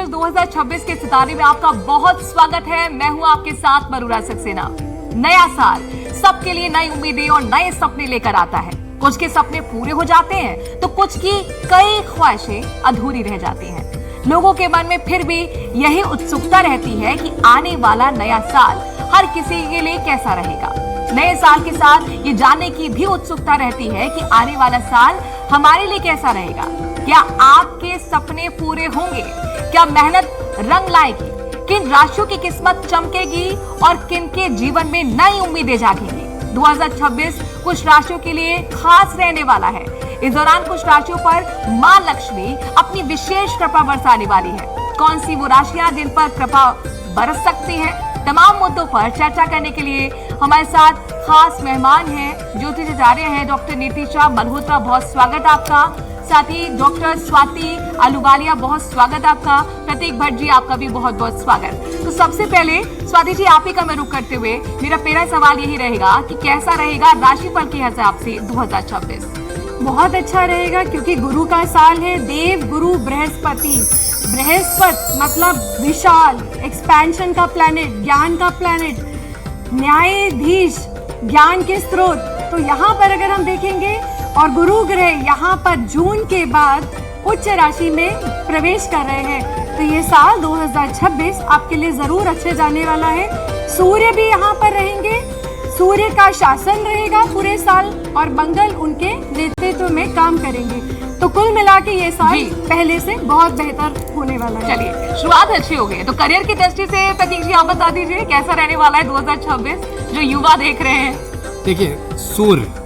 छत्तीस 2026 के सितारे में आपका बहुत स्वागत है। मैं हूं आपके साथ मरुरा सक्सेना। नया साल सबके लिए नई उम्मीदें और नए सपने लेकर आता है। कुछ के सपने पूरे हो जाते हैं तो कुछ की कई ख्वाहिशें अधूरी रह जाती हैं। लोगों के मन में फिर भी यही उत्सुकता रहती है कि आने वाला नया साल हर किसी के लिए कैसा रहेगा। नए साल के साथ ये जानने की भी उत्सुकता रहती है कि आने वाला साल हमारे लिए कैसा रहेगा। क्या आपके सपने पूरे होंगे? क्या मेहनत रंग लाएगी? किन राशियों की किस्मत चमकेगी और किन के जीवन में नई उम्मीदें जागेंगी? 2026 कुछ राशियों के लिए खास रहने वाला है। इस दौरान कुछ राशियों पर मां लक्ष्मी अपनी विशेष कृपा बरसाने वाली है। कौन सी वो राशियां जिन पर कृपा बरस सकती है? तमाम मुद्दों पर चर्चा करने के लिए हमारे साथ खास मेहमान हैं, ज्योतिषाचार्य हैं डॉक्टर नीतिशा मल्होत्रा, बहुत स्वागत आपका। साथ ही डॉक्टर स्वाति अहलूवालिया, बहुत स्वागत आपका। प्रतीक भट्ट जी, आपका भी बहुत बहुत स्वागत। तो सबसे पहले स्वाति जी, आप ही का मैं रुख करते हुए मेरा पहला सवाल यही रहेगा कि कैसा रहेगा राशिफल के हिसाब से 2026? बहुत अच्छा रहेगा क्योंकि गुरु का साल है। देव गुरु बृहस्पति, बृहस्पति मतलब विशाल, एक्सपेंशन का प्लैनेट, ज्ञान का प्लैनेट, न्यायाधीश, ज्ञान के स्रोत। तो यहाँ पर अगर हम देखेंगे और गुरु ग्रह यहाँ पर जून के बाद उच्च राशि में प्रवेश कर रहे हैं, तो ये साल 2026 आपके लिए जरूर अच्छे जाने वाला है। सूर्य भी यहाँ पर रहेंगे, सूर्य का शासन रहेगा पूरे साल और मंगल उनके नेतृत्व में काम करेंगे। तो कुल मिला के ये साल पहले से बहुत बेहतर होने वाला है। चलिए, शुरुआत अच्छी हो गई। तो करियर की दृष्टि से प्रतीक जी आप बता दीजिए कैसा रहने वाला है 2026 जो युवा देख रहे हैं? देखिए, सूर्य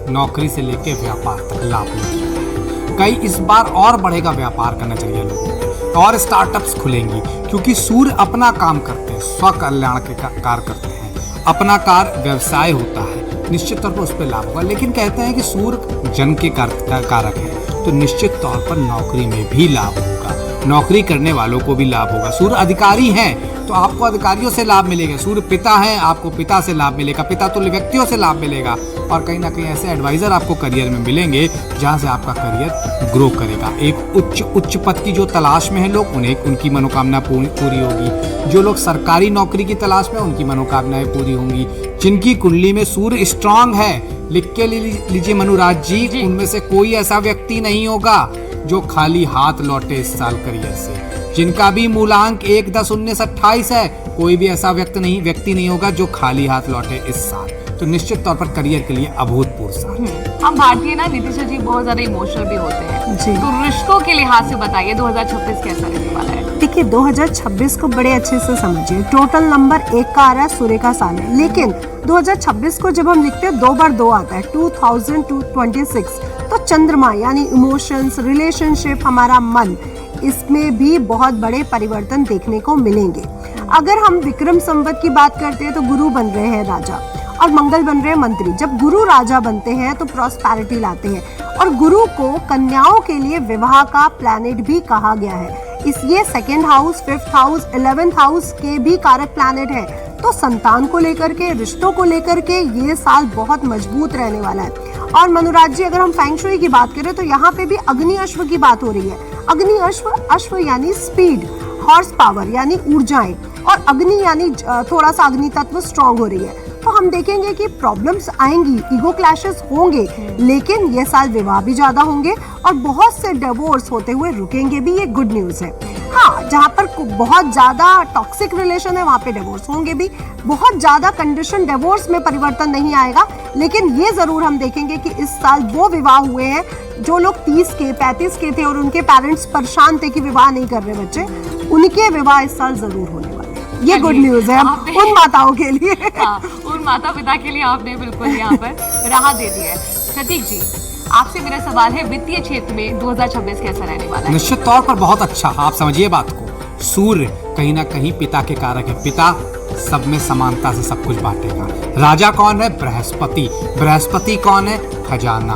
नौकरी से लेके व्यापार तक लाभ लेके कई इस बार और बढ़ेगा व्यापार का नजरिया लोगों को और स्टार्टअप्स खुलेंगी क्योंकि सूर्य अपना काम करते हैं, स्व कल्याण के कार्य करते हैं, अपना कार्य व्यवसाय होता है, निश्चित तौर पर उस पर लाभ होगा। लेकिन कहते हैं कि सूर्य जन के कारक है, तो निश्चित तौर पर नौकरी में भी लाभ होगा, नौकरी करने वालों को भी लाभ होगा। सूर्य अधिकारी हैं तो आपको अधिकारियों से लाभ मिलेगा, सूर्य पिता है आपको पिता से लाभ मिलेगा, पिता तुल्य व्यक्तियों से लाभ मिलेगा और कहीं ना कहीं ऐसे एडवाइजर आपको करियर में मिलेंगे जहां से आपका करियर ग्रो करेगा। एक उच्च पद की जो तलाश में है लोग, उन्हें उनकी मनोकामना पूरी होगी। जो लोग सरकारी नौकरी की तलाश में, उनकी मनोकामनाएं पूरी होंगी। जिनकी कुंडली में सूर्य स्ट्रांग है, लिख के लीजिए मनुराज जी, उनमें से कोई ऐसा व्यक्ति नहीं होगा जो खाली हाथ लौटे इस साल करियर से। जिनका भी मूलांक 1, 10, 19, 28 है, कोई भी ऐसा व्यक्ति नहीं होगा जो खाली हाथ लौटे इस साल। तो निश्चित तौर पर करियर के लिए अभूतपूर्व साल। हम भारतीय ना नीतिशा जी बहुत ज्यादा इमोशनल भी होते हैं जी। तो रिश्तों के लिहाज से बताइए 2026 कैसा रहने वाला है? देखिए, 2026 को बड़े अच्छे से समझिए। टोटल नंबर 1 का आ रहा है, सूर्य का साल है, लेकिन 2026 को जब हम लिखते हैं 2 बार 2 आता है, 2026। तो चंद्रमा यानी इमोशंस, रिलेशनशिप, हमारा मन, इसमें भी बहुत बड़े परिवर्तन देखने को मिलेंगे। अगर हम विक्रम संवत की बात करते हैं तो गुरु बन रहे हैं राजा और मंगल बन रहे हैं मंत्री। जब गुरु राजा बनते हैं तो प्रॉस्पेरिटी लाते हैं और गुरु को कन्याओं के लिए विवाह का प्लैनेट भी कहा गया है। ये 2nd house, 5th house, 11th house के भी कारक प्लैनेट है। तो संतान को लेकर के, रिश्तों को लेकर के ये साल बहुत मजबूत रहने वाला है। और मनुराज जी, अगर हम फेंग शुई की बात करें तो यहाँ पे भी अग्नि अश्व की बात हो रही है। अग्नि अश्व यानी स्पीड, हॉर्स पावर यानी ऊर्जाएं, और अग्नि यानी थोड़ा सा अग्नि तत्व स्ट्रांग हो रही है। तो हम देखेंगे कि प्रॉब्लम्स आएंगी, ईगो क्लैशेस होंगे, लेकिन ये साल विवाह भी ज्यादा होंगे और बहुत से डिवोर्स होते हुए रुकेंगे भी, ये गुड न्यूज है। हाँ, जहाँ पर बहुत ज्यादा टॉक्सिक रिलेशन है वहाँ पे डिवोर्स होंगे भी। बहुत ज्यादा कंडीशन डिवोर्स में परिवर्तन नहीं आएगा, लेकिन ये जरूर हम देखेंगे कि इस साल वो विवाह हुए हैं जो लोग 30 के 35 के थे और उनके पेरेंट्स परेशान थे कि विवाह नहीं कर रहे बच्चे, उनके विवाह इस साल जरूर होने वाले हैं। ये गुड न्यूज है उन माताओं के लिए। हाँ, उन माता पिता के लिए आपने बिल्कुल यहाँ पर राहत दे दी है। प्रतीक जी, आपसे मेरा सवाल है वित्तीय क्षेत्र में 2026 कैसा रहने वाला है? निश्चित तौर पर बहुत अच्छा। आप समझिए बात को, सूर्य कहीं ना कहीं पिता के कारक है, पिता सब में समानता से सब कुछ बांटेगा। राजा कौन है? बृहस्पति। बृहस्पति कौन है? खजाना,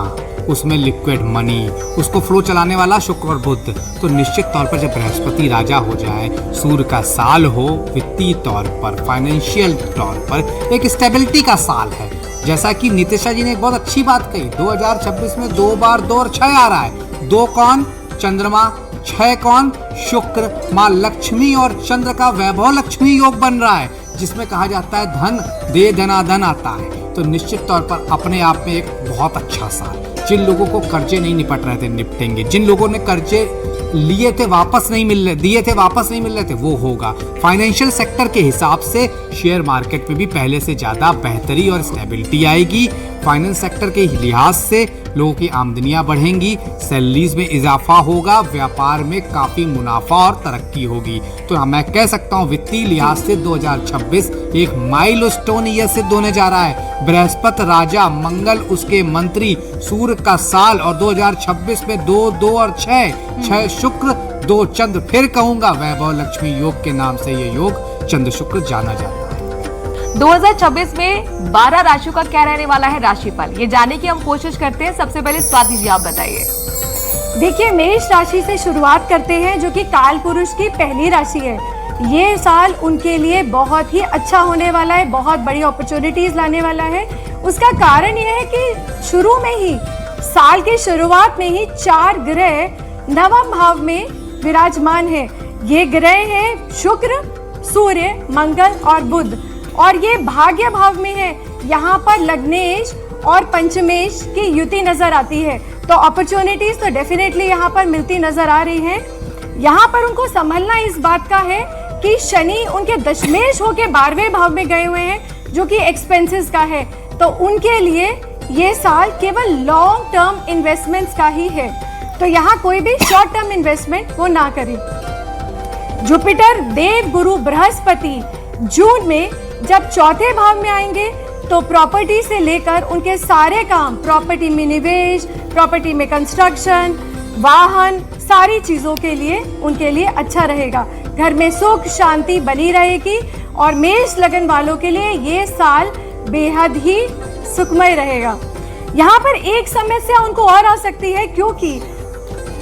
उसमें लिक्विड मनी, उसको फ्लो चलाने वाला शुक्र और बुध। तो निश्चित तौर पर जब बृहस्पति राजा हो जाए, सूर्य का साल हो, वित्तीय तौर पर, फाइनेंशियल तौर पर एक स्टेबिलिटी का साल है। जैसा कि नीतिशा जी ने एक बहुत अच्छी बात कही, 2026 में 2 बार 2 और 6 आ रहा है। 2 कौन? चंद्रमा, 6 कौन? शुक्र, माँ लक्ष्मी और चंद्र का वैभव लक्ष्मी योग बन रहा है, जिसमें कहा जाता है धन दे धनाधन आता है। तो निश्चित तौर पर अपने आप में एक बहुत अच्छा साल। जिन लोगों को कर्जे नहीं निपट रहे थे निपटेंगे, जिन लोगों ने कर्जे लिए थे वापस नहीं मिल रहे, दिए थे वापस नहीं मिल रहे थे, वो होगा। फाइनेंशियल सेक्टर के हिसाब से शेयर मार्केट में भी पहले से ज्यादा बेहतरी और स्टेबिलिटी आएगी। फाइनेंस सेक्टर के लिहाज से लोगों की आमदनियां बढ़ेंगी, सैलरीज में इजाफा होगा, व्यापार में काफी मुनाफा और तरक्की होगी। तो मैं कह सकता हूं वित्तीय लिहाज से 2026 एक माइलस्टोन ईयर सिद्ध होने जा रहा है। बृहस्पति राजा, मंगल उसके मंत्री, सूर्य का साल, और 2026 में 2, 2 और 6 शुक्र, 2 चंद्र। फिर कहूंगा वैभव लक्ष्मी योग के नाम से ये योग चंद्र शुक्र जाना जाता है। 2026 में 12 राशियों का क्या रहने वाला है राशिफल, ये जानने की हम कोशिश करते हैं। सबसे पहले स्वाति जी आप बताइए। देखिए, मेष राशि से शुरुआत करते हैं, जो कि काल पुरुष की पहली राशि है। ये साल उनके लिए बहुत ही अच्छा होने वाला है, बहुत बड़ी अपॉर्चुनिटीज लाने वाला है। उसका कारण ये है कि शुरू में ही, साल की शुरुआत में ही 4 ग्रह नवम भाव में विराजमान है। ये ग्रह हैं शुक्र, सूर्य, मंगल और बुध, और ये भाग्य भाव में है। यहाँ पर लग्नेश और पंचमेश की युति नजर आती है, तो अपॉर्चुनिटीज तो डेफिनेटली यहाँ पर मिलती नजर आ रही हैं। यहाँ पर उनको संभलना इस बात का है कि शनि उनके दशमेश होके 12वें भाव में गए हुए हैं, जो कि एक्सपेंसेस का है। तो उनके लिए ये साल केवल लॉन्ग टर्म इन्वेस्टमेंट्स का ही है, तो यहाँ कोई भी शॉर्ट टर्म इन्वेस्टमेंट वो ना करें। जुपिटर, देव गुरु बृहस्पति जून में जब 4थे भाव में आएंगे, तो प्रॉपर्टी से लेकर उनके सारे काम, प्रॉपर्टी में निवेश, प्रॉपर्टी में कंस्ट्रक्शन, वाहन, सारी चीज़ों के लिए उनके लिए अच्छा रहेगा। घर में सुख शांति बनी रहेगी, और मेष लगन वालों के लिए ये साल बेहद ही सुखमय रहेगा। यहाँ पर एक समस्या उनको और आ सकती है, क्योंकि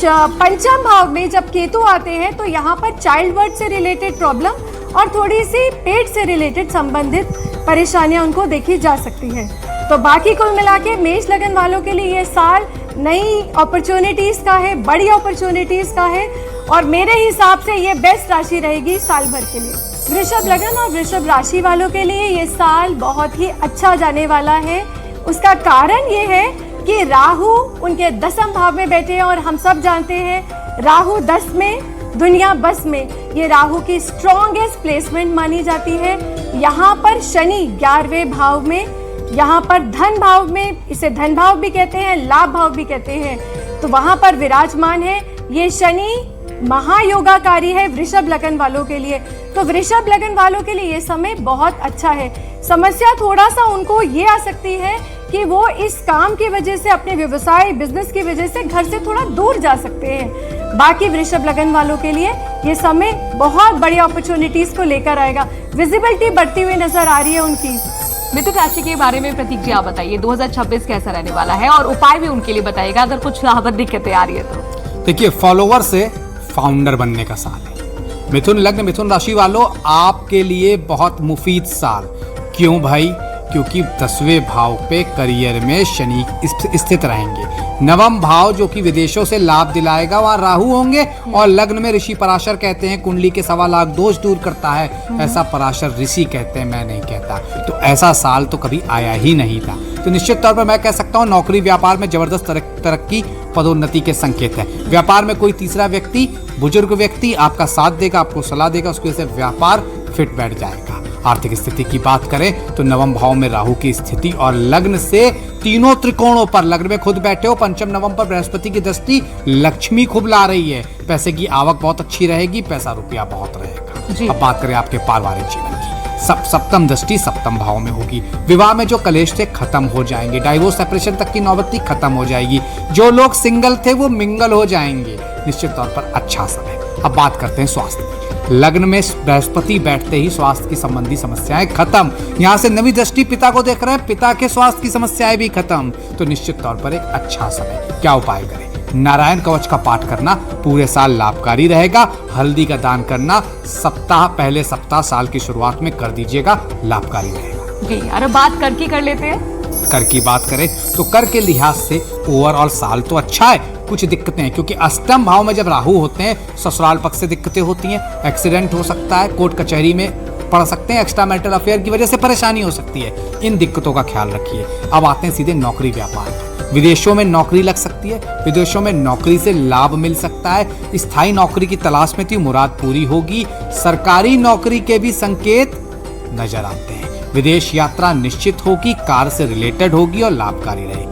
पंचम भाव में जब केतु आते हैं, तो यहाँ पर चाइल्ड बर्थ से रिलेटेड प्रॉब्लम और थोड़ी सी पेट से रिलेटेड संबंधित परेशानियां उनको देखी जा सकती हैं। तो बाकी कुल मिला के मेष लगन वालों के लिए ये साल नई अपॉर्चुनिटीज का है, बड़ी अपॉर्चुनिटीज का है, और मेरे हिसाब से ये बेस्ट राशि रहेगी साल भर के लिए। वृषभ लगन और वृषभ राशि वालों के लिए ये साल बहुत ही अच्छा जाने वाला है। उसका कारण ये है कि राहु उनके 10वें भाव में बैठे हैं, और हम सब जानते हैं राहु 10 में दुनिया बस में, ये राहु की स्ट्रॉन्गेस्ट प्लेसमेंट मानी जाती है। यहाँ पर शनि 11वें भाव में, यहाँ पर धन भाव में, इसे धन भाव भी कहते हैं, लाभ भाव भी कहते हैं, तो वहाँ पर विराजमान है। ये शनि महायोगाकारी है वृषभ लगन वालों के लिए। तो वृषभ लगन वालों के लिए ये समय बहुत अच्छा है। समस्या थोड़ा सा उनको ये आ सकती है कि वो इस काम की वजह से, अपने व्यवसाय बिजनेस की वजह से घर से थोड़ा दूर जा सकते हैं। बाकी वृषभ लगन वालों के लिए ये समय बहुत बड़ी अपॉर्चुनिटीज को लेकर आएगा। विजिबिलिटी बढ़ती हुई नजर आ रही है उनकी। मिथुन राशि के बारे में प्रतीक जी आप बताइए, 2026 कैसा रहने वाला है, और उपाय भी उनके लिए बताइएगा अगर कुछ दिक्कतें आ रही है तो। देखिए, फॉलोवर से फाउंडर बनने का साल है। मिथुन लग्न, मिथुन राशि वालों, आपके लिए बहुत मुफीद साल। क्यों भाई? क्योंकि 10वें भाव पे करियर में शनि स्थित रहेंगे। नवम भाव जो कि विदेशों से लाभ दिलाएगा, वहाँ राहु होंगे, और लग्न में ऋषि पराशर कहते हैं कुंडली के 1.25 लाख दोष दूर करता है, ऐसा पराशर ऋषि कहते हैं, मैं नहीं कहता। तो ऐसा साल तो कभी आया ही नहीं था। तो निश्चित तौर पर मैं कह सकता हूँ नौकरी व्यापार में जबरदस्त तरक्की, पदोन्नति के संकेत है। व्यापार में कोई तीसरा व्यक्ति, बुजुर्ग व्यक्ति आपका साथ देगा, आपको सलाह देगा, उसकी वजह से व्यापार फिट बैठ जाएगा। आर्थिक स्थिति की बात करें तो नवम भाव में राहु की स्थिति, और लग्न से तीनों त्रिकोणों पर, लग्न में खुद बैठे हो, पंचम नवम पर बृहस्पति की दृष्टि लक्ष्मी खूब ला रही है। पैसे की आवक बहुत अच्छी रहेगी, पैसा रुपया बहुत रहेगा। अब बात करें आपके पारिवारिक जीवन की, सप्तम दृष्टि सप्तम भाव में होगी। विवाह में जो कलेश थे खत्म हो जाएंगे, डाइवोर्स सेपरेशन तक की नौबती खत्म हो जाएगी। जो लोग सिंगल थे वो मिंगल हो जाएंगे। निश्चित तौर पर अच्छा समय। अब बात करते हैं स्वास्थ्य की। लग्न में बृहस्पति बैठते ही स्वास्थ्य की संबंधी समस्याएं खत्म। यहाँ से नवी दृष्टि पिता को देख रहे हैं, पिता के स्वास्थ्य की समस्याएं भी खत्म। तो निश्चित तौर पर एक अच्छा समय। क्या उपाय करें? नारायण कवच का पाठ करना पूरे साल लाभकारी रहेगा। हल्दी का दान करना पहले सप्ताह साल की शुरुआत में कर दीजिएगा, लाभकारी रहेगा। जी, अरे बात कर की कर लेते हैं। कर की बात करें तो कर के लिहाज से ओवरऑल साल तो अच्छा है, कुछ दिक्कतें हैं, क्योंकि अष्टम भाव में जब राहु होते हैं ससुराल पक्ष से दिक्कतें होती हैं, एक्सीडेंट हो सकता है, कोर्ट कचहरी में पड़ सकते हैं, एक्स्ट्रा मैरिटल अफेयर की वजह से परेशानी हो सकती है। इन दिक्कतों का ख्याल रखिए। अब आते हैं सीधे नौकरी व्यापार। विदेशों में नौकरी लग सकती है, विदेशों में नौकरी से लाभ मिल सकता है, स्थायी नौकरी की तलाश में थी, मुराद पूरी होगी। सरकारी नौकरी के भी संकेत नजर आते हैं। विदेश यात्रा निश्चित होगी, कार से रिलेटेड होगी और लाभकारी रहेगी।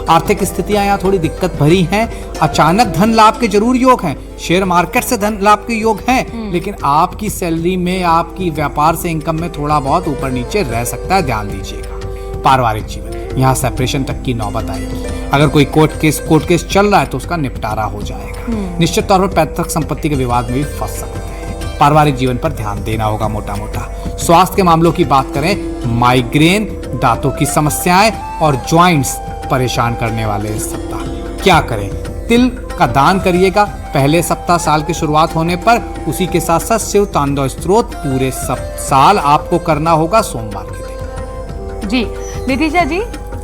आर्थिक स्थितियां यहाँ थोड़ी दिक्कत भरी हैं। अचानक धन लाभ के जरूर योग हैं, शेयर मार्केट से धन लाभ के योग हैं, लेकिन आपकी सैलरी में, आपकी व्यापार से इनकम में थोड़ा बहुत ऊपर नीचे रह सकता है, ध्यान दीजिएगा। पारिवारिक जीवन, यहाँ सेपरेशन तक की नौबत आएगी। अगर कोई कोर्ट केस चल रहा है तो उसका निपटारा हो जाएगा। निश्चित तौर पर पैतृक संपत्ति के विवाद में भी फंस सकते हैं। पारिवारिक जीवन पर ध्यान देना होगा मोटा मोटा। स्वास्थ्य के मामलों की बात करें, माइग्रेन, दांतों की समस्याएं और ज्वाइंट्स परेशान करने वाले इस सप्ताह। क्या करें? तिल का दान करिएगा पहले सप्ताह साल की शुरुआत होने पर। उसी के साथ साथ शिव तांडव स्तोत्र पूरे साल आपको करना होगा सोमवार के दिन। जी नितिशा जी,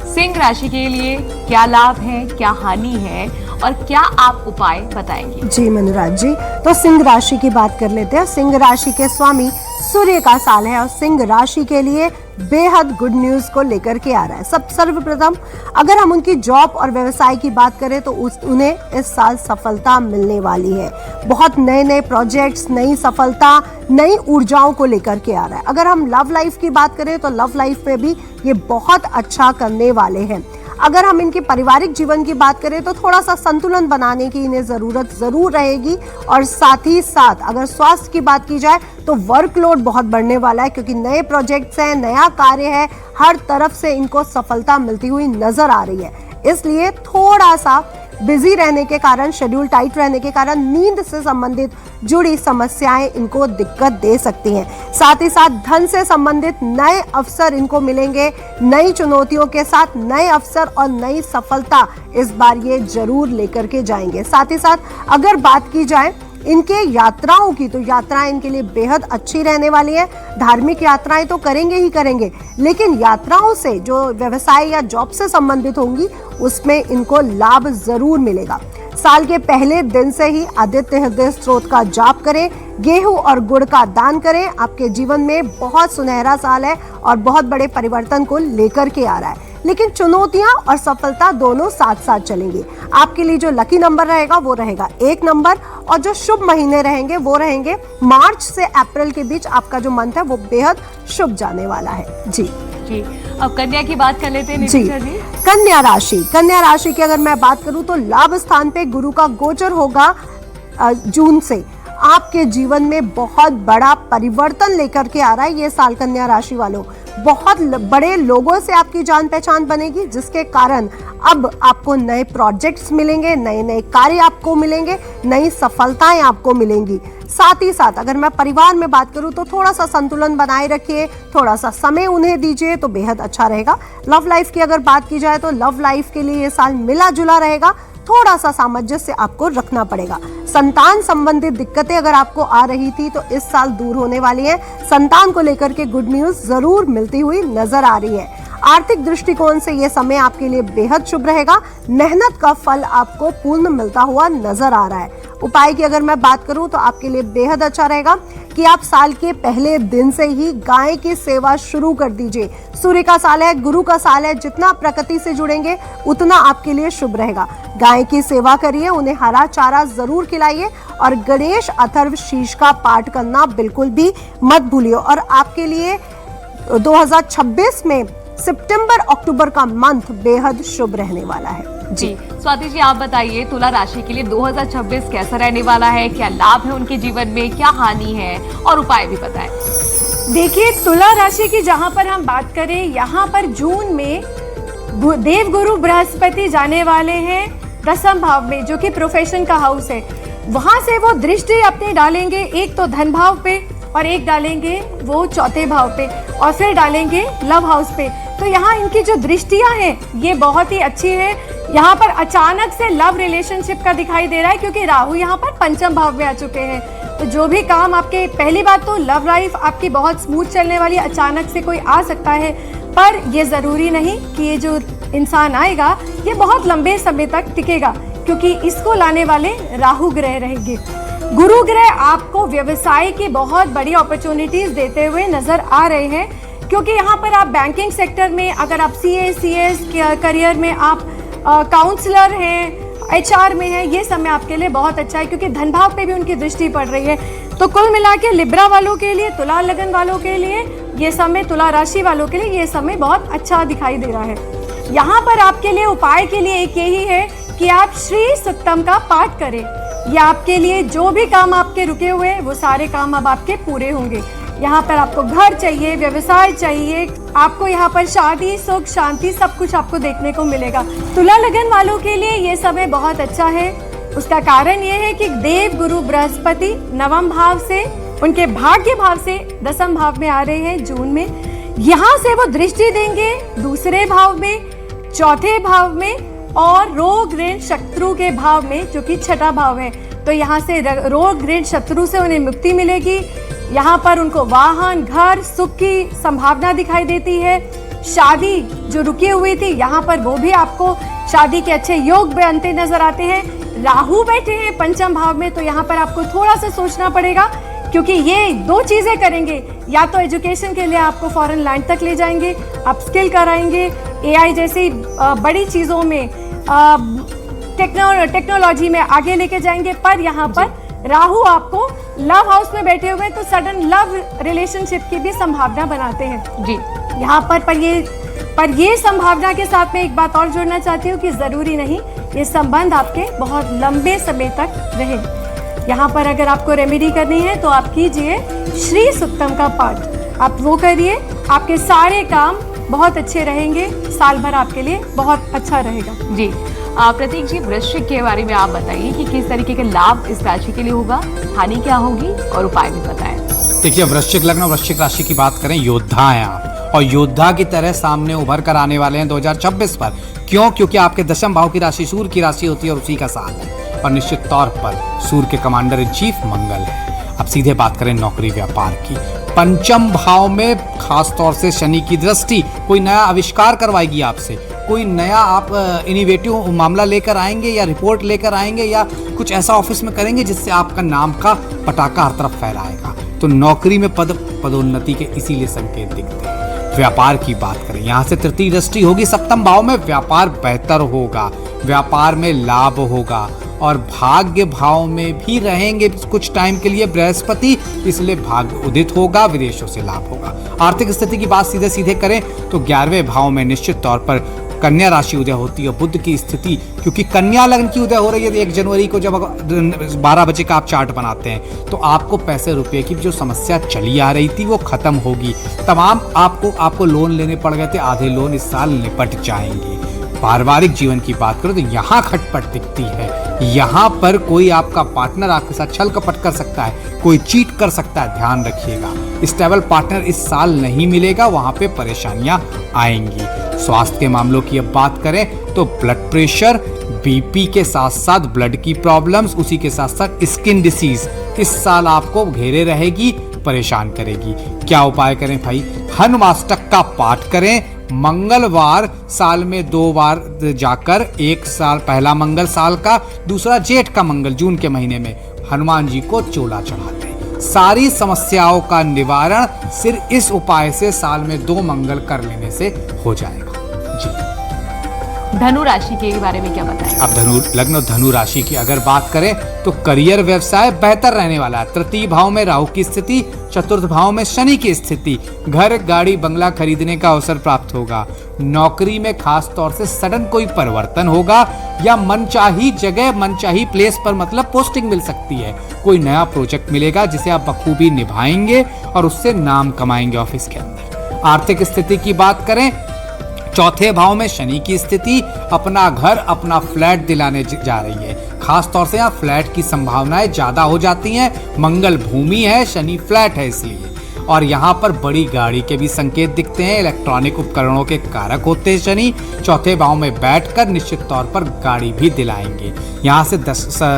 सिंह राशि के लिए क्या लाभ है, क्या हानि है और क्या आप उपाय बताएंगे? जी मनुराज जी, तो सिंह राशि की बात कर लेते हैं। सिंह राशि के स्वामी सूर्य का साल है और सिंह राशि के लिए बेहद गुड न्यूज को लेकर के आ रहा है। सर्वप्रथम अगर हम उनकी जॉब और व्यवसाय की बात करें तो उन्हें इस साल सफलता मिलने वाली है। बहुत नए नए प्रोजेक्ट्स, नई सफलता, नई ऊर्जाओं को लेकर के आ रहा है। अगर हम लव लाइफ की बात करें तो लव लाइफ में भी ये बहुत अच्छा करने वाले हैं। अगर हम इनके पारिवारिक जीवन की बात करें तो थोड़ा सा संतुलन बनाने की इन्हें जरूरत जरूर रहेगी। और साथ ही साथ अगर स्वास्थ्य की बात की जाए तो वर्कलोड बहुत बढ़ने वाला है, क्योंकि नए प्रोजेक्ट्स हैं, नया कार्य है, हर तरफ से इनको सफलता मिलती हुई नजर आ रही है। इसलिए थोड़ा सा बिजी रहने के कारण, शेड्यूल टाइट रहने के कारण नींद से संबंधित जुड़ी समस्याएं इनको दिक्कत दे सकती हैं। साथ ही साथ धन से संबंधित नए अवसर इनको मिलेंगे। नई चुनौतियों के साथ नए अवसर और नई सफलता इस बार ये जरूर लेकर के जाएंगे। साथ ही साथ अगर बात की जाए इनके यात्राओं की, तो यात्राएं इनके लिए बेहद अच्छी रहने वाली है। धार्मिक यात्राएं तो करेंगे ही करेंगे, लेकिन यात्राओं से जो व्यवसाय या जॉब से संबंधित होंगी उसमें इनको लाभ जरूर मिलेगा। साल के पहले दिन से ही आदित्य हृदय स्तोत्र का जाप करें, गेहूं और गुड़ का दान करें। आपके जीवन में बहुत सुनहरा साल है और बहुत बड़े परिवर्तन को लेकर के आ रहा है। लेकिन चुनौतियां और सफलता दोनों साथ साथ चलेंगी। आपके लिए जो लकी नंबर रहेगा वो रहेगा 1 नंबर, और जो शुभ महीने रहेंगे वो रहेंगे मार्च से अप्रैल के बीच। आपका जो मंथ है वो बेहद शुभ जाने वाला है। जी जी, अब कन्या की बात कर लेते हैं नितिशा जी। कन्या राशि की अगर मैं बात करूं तो लाभ स्थान पे गुरु का गोचर होगा जून से। आपके जीवन में बहुत बड़ा परिवर्तन लेकर के आ रहा है ये साल कन्या राशि वालों। बहुत बड़े लोगों से आपकी जान पहचान बनेगी, जिसके कारण अब आपको नए प्रोजेक्ट्स मिलेंगे, नए नए कार्य आपको मिलेंगे, नई सफलताएं आपको मिलेंगी। साथ ही साथ अगर मैं परिवार में बात करूं तो थोड़ा सा संतुलन बनाए रखिए, थोड़ा सा समय उन्हें दीजिए तो बेहद अच्छा रहेगा। लव लाइफ की अगर बात की जाए तो लव लाइफ के लिए ये साल मिला जुला रहेगा। थोड़ा सा सामंजस्य आपको रखना पड़ेगा। संतान संबंधित दिक्कतें अगर आपको आ रही थी तो इस साल दूर होने वाली है। संतान को लेकर के गुड न्यूज जरूर मिलती हुई नजर आ रही है। आर्थिक दृष्टिकोण से यह समय आपके लिए बेहद शुभ रहेगा। मेहनत का फल आपको पूर्ण मिलता हुआ नजर आ रहा है। उपाय की अगर मैं बात करूं तो आपके लिए बेहद अच्छा रहेगा कि आप साल के पहले दिन से ही गाय की सेवा शुरू कर दीजिए। सूर्य का साल है, गुरु का साल है, जितना प्रकृति से जुड़ेंगे उतना आपके लिए शुभ रहेगा। गाय की सेवा करिए, उन्हें हरा चारा जरूर खिलाइए और गणेश अथर्व शीर्ष का पाठ करना बिल्कुल भी मत भूलिए। और आपके लिए 2026 में सितंबर अक्टूबर का मंथ बेहद शुभ रहने वाला है। जी स्वाति जी, आप बताइए तुला राशि के लिए 2026 कैसा रहने वाला है? क्या लाभ है उनके जीवन में, क्या हानि है और उपाय भी बताएं। देखिए, तुला राशि की जहां पर हम बात करें, यहाँ पर जून में देवगुरु बृहस्पति जाने वाले हैं 10वें भाव में, जो कि प्रोफेशन का हाउस है। वहां से वो दृष्टि अपनी डालेंगे, एक तो धन भाव पे और एक डालेंगे वो 4थे भाव पे और फिर डालेंगे लव हाउस पे। तो यहाँ इनकी जो दृष्टियां हैं ये बहुत ही अच्छी है। यहाँ पर अचानक से लव रिलेशनशिप का दिखाई दे रहा है, क्योंकि राहु यहाँ पर 5वें भाव में आ चुके हैं। तो जो भी काम आपके, पहली बात तो लव लाइफ आपकी बहुत स्मूथ चलने वाली, अचानक से कोई आ सकता है, पर ये जरूरी नहीं कि ये जो इंसान आएगा ये बहुत लंबे समय तक टिकेगा, क्योंकि इसको लाने वाले राहु ग्रह रहेंगे। गुरु ग्रह आपको व्यवसाय की बहुत बड़ी अपॉर्चुनिटीज देते हुए नजर आ रहे हैं, क्योंकि यहाँ पर आप बैंकिंग सेक्टर में, अगर आप CA CS करियर में, आप काउंसलर हैं, HR में है, ये समय आपके लिए बहुत अच्छा है, क्योंकि धन भाव पे भी उनकी दृष्टि पड़ रही है। तो कुल मिला के लिब्रा वालों के लिए, तुला लगन वालों के लिए ये समय, तुला राशि वालों के लिए ये समय बहुत अच्छा दिखाई दे रहा है। यहाँ पर आपके लिए उपाय के लिए एक यही है कि आप श्री सुक्तम का पाठ करें। ये आपके लिए जो भी काम आपके रुके हुए हैं वो सारे काम अब आपके पूरे होंगे। यहाँ पर आपको घर चाहिए, व्यवसाय चाहिए, आपको यहाँ पर शादी, सुख, शांति सब कुछ आपको देखने को मिलेगा। तुला लगन वालों के लिए ये समय बहुत अच्छा है। उसका कारण ये है कि देव गुरु बृहस्पति नवम भाव से, उनके भाग्य भाव से दसम भाव में आ रहे हैं जून में। यहाँ से वो दृष्टि देंगे दूसरे भाव में, चौथे भाव में और रोग ऋण शत्रु के भाव में, जो कि छठा भाव है। तो यहाँ से रोग ऋण शत्रु से उन्हें मुक्ति मिलेगी। यहाँ पर उनको वाहन, घर, सुख की संभावना दिखाई देती है। शादी जो रुकी हुई थी, यहाँ पर वो भी आपको शादी के अच्छे योग बनते नजर आते हैं। राहु बैठे हैं पंचम भाव में, तो यहाँ पर आपको थोड़ा सा सोचना पड़ेगा, क्योंकि ये दो चीजें करेंगे। या तो एजुकेशन के लिए आपको फॉरेन लैंड तक ले जाएंगे, अपस्किल कराएंगे, AI जैसी बड़ी चीजों में, टेक्नोलॉजी में आगे लेके जाएंगे। पर यहाँ पर राहु आपको लव हाउस में बैठे हुए, तो सडन लव रिलेशनशिप की भी संभावना बनाते हैं जी। यहाँ पर ये संभावना के साथ में एक बात और जोड़ना चाहती हूँ कि जरूरी नहीं ये संबंध आपके बहुत लंबे समय तक रहे। यहाँ पर अगर आपको रेमेडी करनी है तो आप कीजिए श्री सुक्तम का पाठ, आप वो करिए, आपके सारे काम बहुत अच्छे रहेंगे। साल भर आपके लिए बहुत अच्छा रहेगा। जी प्रतीक जी, वृश्चिक के बारे में आप बताइए कि किस तरीके के लाभ इस राशि के लिए होगा, हानि क्या होगी और उपाय भी बताएं। देखिए, वृश्चिक लग्न और वृश्चिक राशि की बात करें, योद्धा हैं आप और योद्धा की तरह सामने उभर कर आने वाले हैं 2026 पर। क्यों? क्योंकि आपके दशम भाव की राशि सूर्य की राशि होती है और उसी का साल है, और निश्चित तौर पर सूर्य के कमांडर इन चीफ मंगल है। अब सीधे बात करें नौकरी व्यापार की, पंचम भाव में खास तौर से शनि की दृष्टि कोई नया आविष्कार करवाएगी आपसे, कोई नया आप इनोवेटिव मामला लेकर आएंगे या रिपोर्ट लेकर आएंगे या कुछ ऐसा ऑफिस में करेंगे जिससे आपका नाम का पटाखा हर तरफ फहराएगा। तो नौकरी में पदोन्नति के इसीलिए संकेत दिखते हैं। व्यापार की बात करें, यहाँ से तृतीय दृष्टि होगी सप्तम भाव में, व्यापार बेहतर होगा, व्यापार में लाभ होगा और भाग्य भाव में भी रहेंगे कुछ टाइम के लिए बृहस्पति, इसलिए भाग्य उदित होगा, विदेशों से लाभ होगा। आर्थिक स्थिति की बात सीधे सीधे करें तो 11वें भाव में निश्चित तौर पर कन्या राशि उदय होती है। बुध की स्थिति, क्योंकि कन्या लग्न की उदय हो रही है 1 जनवरी को, जब 12 बजे का आप चार्ट बनाते हैं तो आपको पैसे रुपए की जो समस्या चली आ रही थी वो खत्म होगी। तमाम आपको लोन लेने पड़ गए थे, आधे लोन इस साल निपट जाएंगे। पारिवारिक जीवन की बात करो तो यहाँ खटपट दिखती है। यहाँ पर कोई आपका पार्टनर आपके साथ छल कपट कर सकता है, कोई चीट कर सकता है, ध्यान रखिएगा। स्टेबल पार्टनर इस साल नहीं मिलेगा, वहाँ पे परेशानियाँ आएंगी। स्वास्थ्य के मामलों की अब बात करें तो ब्लड प्रेशर, बीपी के साथ साथ ब्लड की प्रॉब्लम्स, उसी के साथ साथ स्किन डिसीज इस साल आपको घेरे रहेगी, परेशान करेगी। क्या उपाय करें भाई? हनुमाष्टक का पाठ करें। मंगलवार साल में 2 बार जाकर, एक साल पहला मंगल साल का, दूसरा जेठ का मंगल जून के महीने में हनुमान जी को चोला चढ़ाते हैं। सारी समस्याओं का निवारण सिर्फ इस उपाय से साल में 2 मंगल कर लेने से हो जाएगा। जी। धनु राशि के बारे में क्या बताएं? अब धनु लग्न और धनु राशि की अगर बात करें तो करियर व्यवसाय बेहतर रहने वाला है। तृतीय भाव में राहु की स्थिति, चतुर्थ भाव में शनि की स्थिति, घर, गाड़ी, बंगला खरीदने का अवसर प्राप्त होगा। नौकरी में खास तौर से सडन कोई परिवर्तन होगा या मनचाही जगह, मनचाही प्लेस पर मतलब पोस्टिंग मिल सकती है। कोई नया प्रोजेक्ट मिलेगा जिसे आप बखूबी निभाएंगे और उससे नाम कमाएंगे ऑफिस के अंदर। आर्थिक स्थिति की बात करें, चौथे भाव में शनि की स्थिति अपना घर, अपना फ्लैट दिलाने जा रही है। खास तौर से यहाँ फ्लैट की संभावनाएं ज्यादा हो जाती हैं। मंगल भूमि है, शनि फ्लैट है इसलिए। और यहाँ पर बड़ी गाड़ी के भी संकेत दिखते हैं। इलेक्ट्रॉनिक उपकरणों के कारक होते हैं शनि। चौथे भाव में बैठकर निश्चित तौर पर गाड़ी भी दिलाएंगे। यहाँ से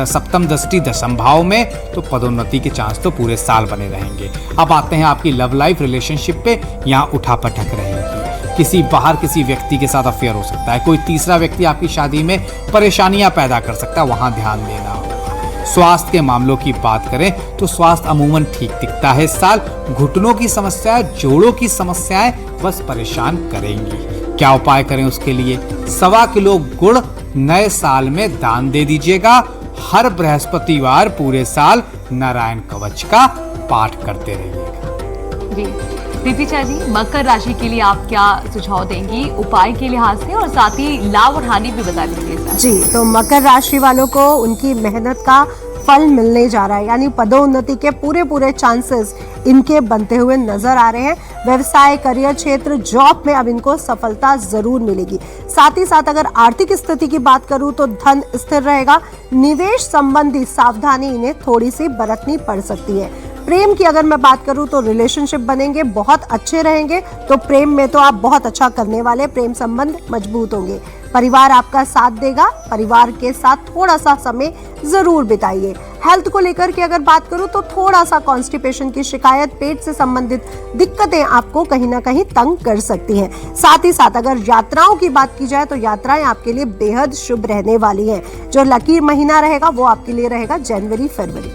सप्तम दृष्टि दशम भाव में, तो पदोन्नति के चांस तो पूरे साल बने रहेंगे। अब आते हैं आपकी लव लाइफ रिलेशनशिप पे। यहाँ उठापटक रहेगी। किसी व्यक्ति के साथ अफेयर हो सकता है, कोई तीसरा व्यक्ति आपकी शादी में परेशानियां पैदा कर सकता है, वहां ध्यान देना होगा। स्वास्थ्य के मामलों की बात करें तो स्वास्थ्य अमूमन ठीक दिखता है इस साल। घुटनों की समस्याएं, जोड़ों की समस्याएं बस परेशान करेंगी। क्या उपाय करें उसके लिए? 1.25 किलो गुड़ नए साल में दान दे दीजिएगा। हर बृहस्पतिवार पूरे साल नारायण कवच का पाठ करते रहिएगा। जी दीपिका जी, मकर राशि के लिए आप क्या सुझाव देंगी उपाय के लिहाज से, और साथ ही लाभ और हानि भी बता दीजिए। जी, तो मकर राशि वालों को उनकी मेहनत का फल मिलने जा रहा है, यानी पदोन्नति के पूरे चांसेस इनके बनते हुए नजर आ रहे हैं। व्यवसाय, करियर क्षेत्र, जॉब में अब इनको सफलता जरूर मिलेगी। साथ ही साथ अगर आर्थिक स्थिति की बात करूं तो धन स्थिर रहेगा। निवेश संबंधी सावधानी इन्हें थोड़ी सी बरतनी पड़ सकती है। प्रेम की अगर मैं बात करूं तो रिलेशनशिप बनेंगे, बहुत अच्छे रहेंगे। तो प्रेम में तो आप बहुत अच्छा करने वाले, प्रेम संबंध मजबूत होंगे। परिवार आपका साथ देगा, परिवार के साथ थोड़ा सा समय जरूर बिताइए। हेल्थ को लेकर के अगर बात करूं तो थोड़ा सा कॉन्स्टिपेशन की शिकायत, पेट से संबंधित दिक्कतें आपको कहीं ना कहीं तंग कर सकती हैं। साथ ही साथ अगर यात्राओं की बात की जाए तो यात्राएं आपके लिए बेहद शुभ रहने वाली हैं। जो लकी महीना रहेगा वो आपके लिए रहेगा जनवरी फरवरी।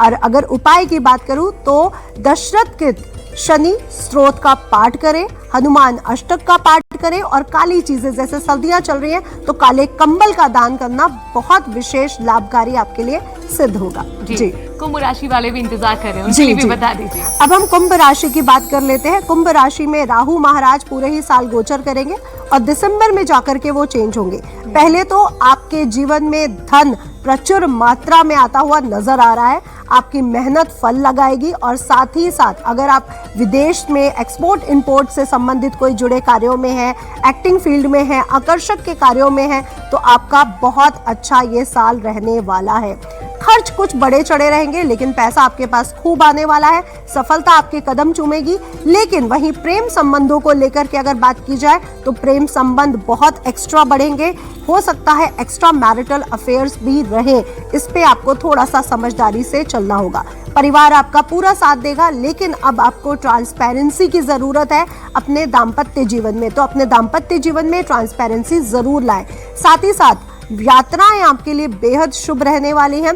और अगर उपाय की बात करूं तो दशरथ कृत शनि स्त्रोत का पाठ करें, हनुमान अष्टक का पाठ करें, और काली चीजें, जैसे सर्दियां चल रही हैं तो काले कंबल का दान करना बहुत विशेष लाभकारी आपके लिए सिद्ध होगा। जी। कुंभ राशि वाले भी इंतजार कर रहे हैं, उनके लिए भी बता दीजिए। अब हम कुंभ राशि की बात कर लेते हैं। कुंभ राशि में राहु महाराज पूरे ही साल गोचर करेंगे और दिसंबर में जाकर के वो चेंज होंगे। पहले तो आपके जीवन में धन प्रचुर मात्रा में आता हुआ नजर आ रहा है। आपकी मेहनत फल लगाएगी, और साथ ही साथ अगर आप विदेश में एक्सपोर्ट इंपोर्ट से संबंधित कोई जुड़े कार्यों में है, एक्टिंग फील्ड में है, आकर्षक के कार्यों में है, तो आपका बहुत अच्छा ये साल रहने वाला है। खर्च कुछ बड़े चढ़े रहेंगे, लेकिन पैसा आपके पास खूब आने वाला है। सफलता आपके कदम चूमेगी। लेकिन वहीं प्रेम संबंधों को लेकर के अगर बात की जाए तो प्रेम संबंध बहुत एक्स्ट्रा बढ़ेंगे। हो सकता है एक्स्ट्रा मैरिटल अफेयर्स भी रहे, इस पे आपको थोड़ा सा समझदारी से चलना होगा। परिवार आपका पूरा साथ देगा, लेकिन अब आपको ट्रांसपेरेंसी की जरूरत है अपने दाम्पत्य जीवन में। तो अपने दाम्पत्य जीवन में ट्रांसपेरेंसी जरूर लाएं। साथ ही साथ यात्राएं आपके लिए बेहद शुभ रहने वाली हैं।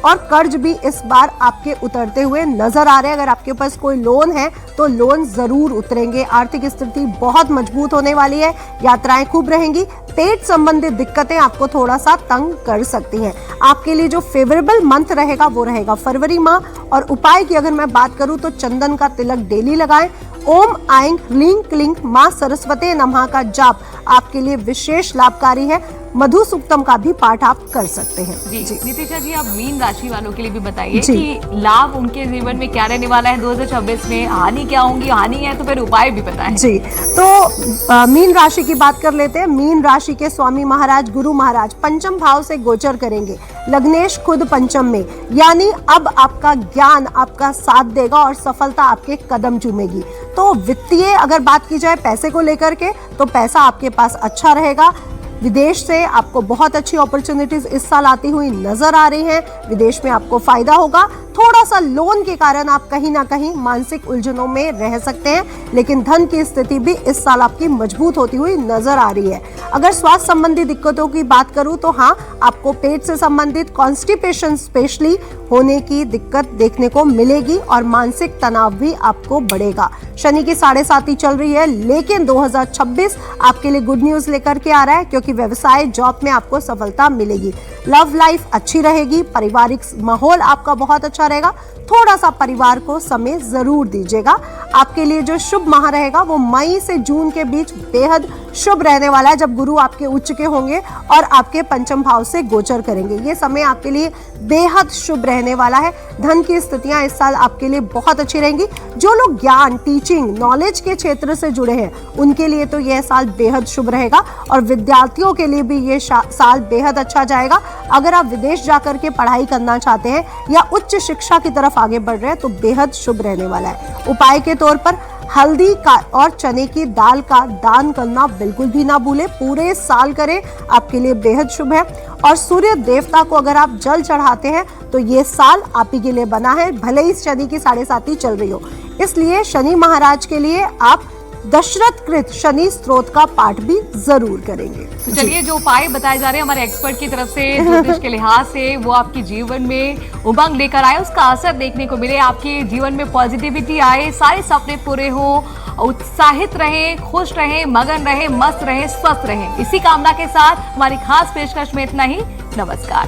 और कर्ज भी इस बार आपके उतरते हुए नजर आ रहे हैं। अगर आपके पास कोई लोन है तो लोन जरूर उतरेंगे। आर्थिक स्थिति बहुत मजबूत होने वाली है। यात्राएं खूब रहेंगी। पेट संबंधित दिक्कतें आपको थोड़ा सा तंग कर सकती हैं। आपके लिए जो फेवरेबल मंथ रहेगा वो रहेगा फरवरी माह। और उपाय की अगर मैं बात करूं तो चंदन का तिलक डेली लगाएं। ओम आइंग ह्लीं क्लीं मां सरस्वती नमः का जाप आपके लिए विशेष लाभकारी है। मधु सूक्तम का भी पाठ आप कर सकते हैं। जी नीतिशा जी, आप मीन राशि वालों के लिए भी बताइए कि लाभ उनके जीवन में क्या रहने वाला है 2026 में, हानि क्या होंगी, हानि है तो फिर उपाय भी बताएं। जी, तो मीन राशि की बात कर लेते हैं। मीन राशि के स्वामी महाराज गुरु महाराज पंचम भाव से गोचर करेंगे। लग्नेश खुद पंचम में, यानी अब आपका ज्ञान आपका साथ देगा और सफलता आपके कदम चूमेगी। तो वित्तीय अगर बात की जाए पैसे को लेकर के, तो पैसा आपके पास अच्छा रहेगा। विदेश से आपको बहुत अच्छी अपॉर्चुनिटीज इस साल आती हुई नजर आ रही हैं। विदेश में आपको फायदा होगा। थोड़ा सा लोन के कारण आप कहीं ना कहीं मानसिक उलझनों में रह सकते हैं, लेकिन धन की स्थिति भी इस साल आपकी मजबूत होती हुई नजर आ रही है। अगर स्वास्थ्य संबंधी दिक्कतों की बात करूं तो हाँ, आपको पेट से संबंधित कॉन्स्टिपेशन स्पेशली होने की दिक्कत देखने को मिलेगी और मानसिक तनाव भी आपको बढ़ेगा। शनि की 7.5 चल रही है, लेकिन 2026 आपके लिए गुड न्यूज लेकर के आ रहा है, क्योंकि व्यवसाय जॉब में आपको सफलता मिलेगी। लव लाइफ अच्छी रहेगी। पारिवारिक माहौल आपका बहुत अच्छा रहेगा। थोड़ा सा परिवार को समय जरूर दीजिएगा। आपके लिए जो शुभ माह रहेगा वो मई से जून के बीच बेहद शुभ रहने वाला है, जब गुरु आपके उच्च के होंगे और आपके पंचम भाव से गोचर करेंगे। ये समय आपके लिए बेहद शुभ रहने वाला है। धन की स्थितियां इस साल आपके लिए बहुत अच्छी रहेंगी। जो लोग ज्ञान, टीचिंग, नॉलेज के क्षेत्र से जुड़े हैं उनके लिए तो यह साल बेहद शुभ रहेगा, और विद्यार्थियों के लिए भी ये साल बेहद अच्छा जाएगा। अगर आप विदेश जाकर के पढ़ाई करना चाहते हैं या उच्च शिक्षा की तरफ आगे बढ़ रहे हैं तो बेहद शुभ रहने वाला है। उपाय के तौर पर हल्दी का और चने की दाल का दान करना बिल्कुल भी ना भूलें। पूरे साल करें, आपके लिए बेहद शुभ है। और सूर्य देवता को अगर आप जल चढ़ाते हैं तो ये साल आप ही के लिए बना है, भले ही शनि की 7.5 चल रही हो। इसलिए शनि महाराज के लिए आप दशरथ कृत शनि स्तोत्र का पाठ भी जरूर करेंगे। तो चलिए, जो उपाय बताए जा रहे हैं हमारे एक्सपर्ट की तरफ से ज्योतिष के लिहाज से, वो आपके जीवन में उमंग लेकर आए, उसका असर देखने को मिले, आपके जीवन में पॉजिटिविटी आए, सारे सपने पूरे हो, उत्साहित रहे, खुश रहे, मगन रहे, मस्त रहे, स्वस्थ रहे। इसी कामना के साथ हमारी खास पेशकश में इतना ही। नमस्कार।